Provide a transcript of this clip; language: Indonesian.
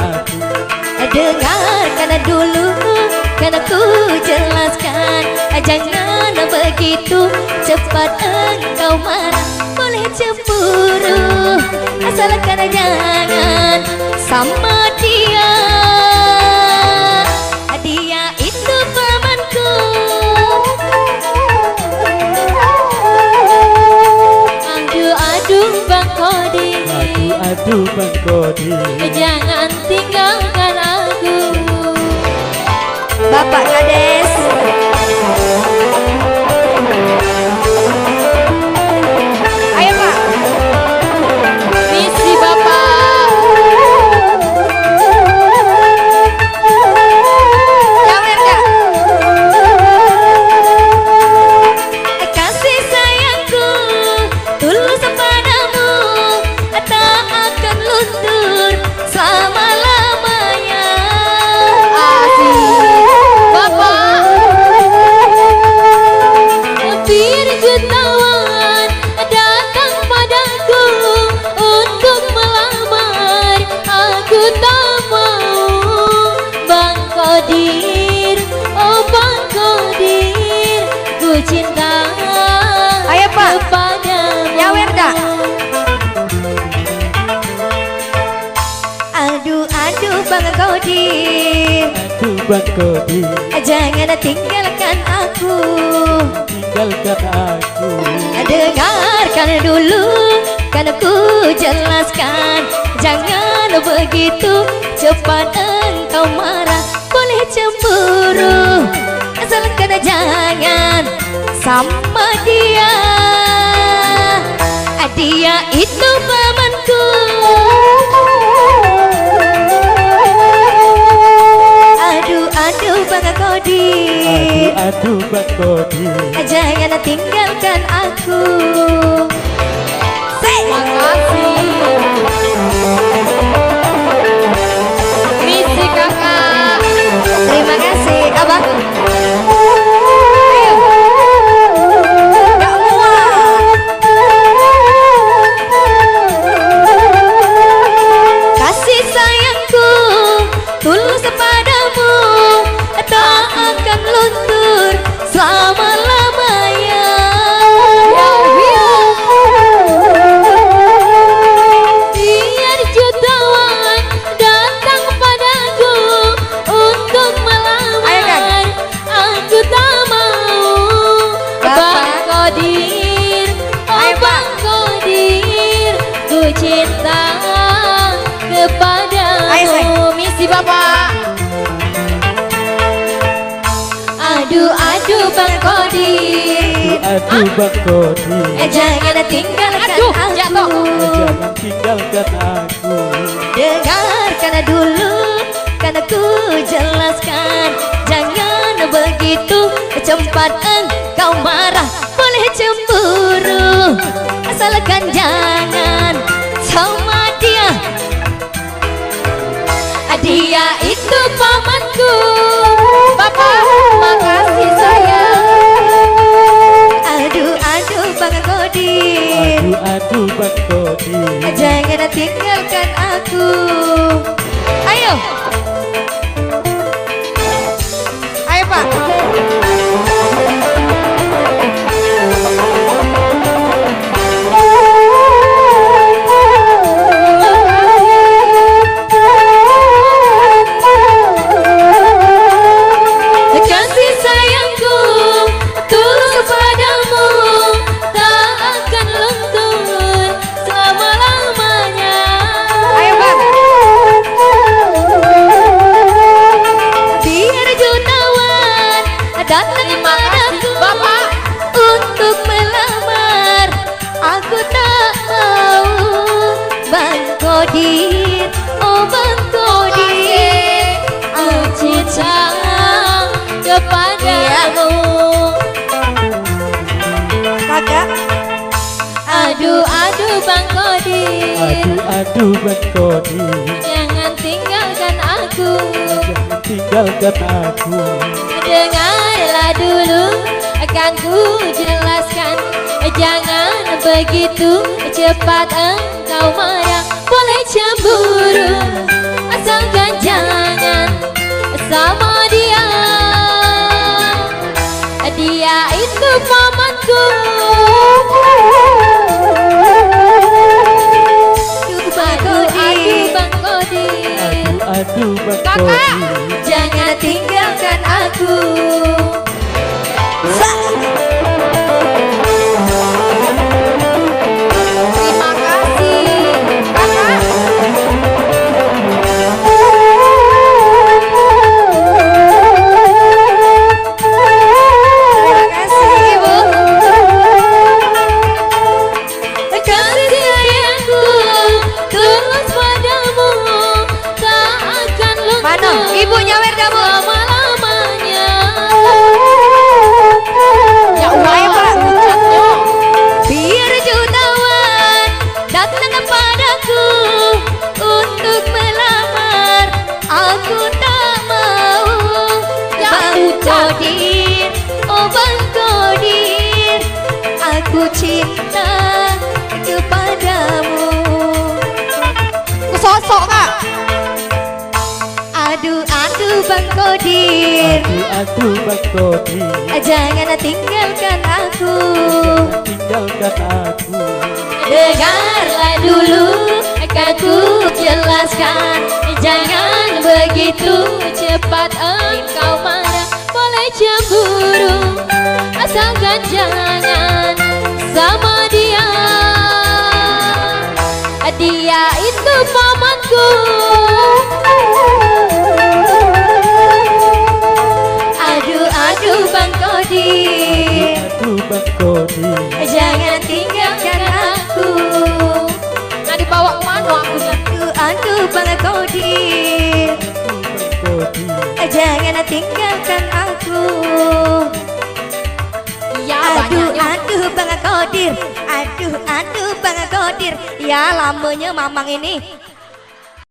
aku. Dengarkan dulu, kan aku jelaskan. Jangan begitu cepat engkau marah. Boleh cemburu, asalkan jangan sama dia. Dia itu pamanku. Aduh Bang Kodi, Aduh Bang Kodi, jangan tinggalkan aku. Bapak Kades, ayo Pak, misi Bapak. Jawer gak? Kasih sayangku tulus padamu, tak akan luntur selama-lamanya. Asik Bapak, bir jutawan datang padaku untuk melamar. Aku tak mau Bang Kodir, oh Bang Kodir, ku cinta kepadamu. Nyawer dah. Aduh Bang Kodir, aduh Bang Kodi, jangan tinggalkan aku. tinggalkan aku. Dengarkan dulu, kan aku jelaskan. Jangan begitu cepat engkau marah. Boleh cemburu, asalkan jangan sama dia. Dia itu pamanku. Aduh Bang Kodi, Aduh Bang Kodi, jangan tinggalkan aku. Makasih. Misi kakak. Terima kasih abang. Ayo. Gak muat. Kasih sayangku tulus padamu, tak akan luntur selama-lamanya. Biar jutawan datang padaku untuk melamar. Aku tak mau Bang Kodir, oh Bang Kodir, ku cinta kepadamu. Misi Bapak. Aduh Bang Kodir, aduh Bang Kodi, jangan tinggalkan aku. jangan tinggalkan aku. Dengarkan dulu, kan aku jelaskan. Jangan begitu cepat engkau marah. Boleh cemburu, asalkan jangan sama dia. Dia itu pamanku. Bapak, makasih sayang. Aduh Bang Kodir, Aduh Bang Kodi, jangan tinggalkan aku. Ayo. Ayo Pak. Kasih sayangku tulus padamu, tak akan luntur selama-lamanya. Ayo Bang. Biar jutawan datang padaku Bapak untuk melamar. Aku tak mau Bang Kodir, oh Bang Kodir, aku cinta kepadamu. Kakak. Aduh Bang Kodir, aduh Bang Kodi, jangan tinggalkan aku. jangan tinggalkan aku. Dengarlah dulu, akan ku jelaskan. Jangan begitu cepat engkau marah. Boleh cemburu, asal aduh Bang Kakak, Kodir. jangan tinggalkan aku. Terima kasih, Kakak. Terima kasih, Ibu. Kasih sayangku tulus padamu, tak akan luntur. Mana? Ibu nyawer kamu. Lama-lamanya. Ya uangnya Pak, ucapnya. Biar jutawan datang kepadaku untuk melamar, aku tak mau. Ya Bang Kodir, oh Bang Kodir, aku cinta kepadamu. Sosok Kak. Aduh Bang Kodir, Aduh Bang Kodir. jangan tinggalkan aku. Jangan tinggalkan aku. Dengarlah dulu, akan ku jelaskan. Jangan begitu cepat engkau marah. Boleh cemburu, asalkan jangan sama dia. Dia itu pamanku. Aduh Bang Kodir, Aduh Bang Kodir. jangan tinggalkan aku. Nah dibawa kemana aku? Aduh Bang Kodir, Bang Kodir. jangan tinggalkan aku. Ya aduh Bang Kodir, aduh Bang Kodir. Ya lamanya mamang ini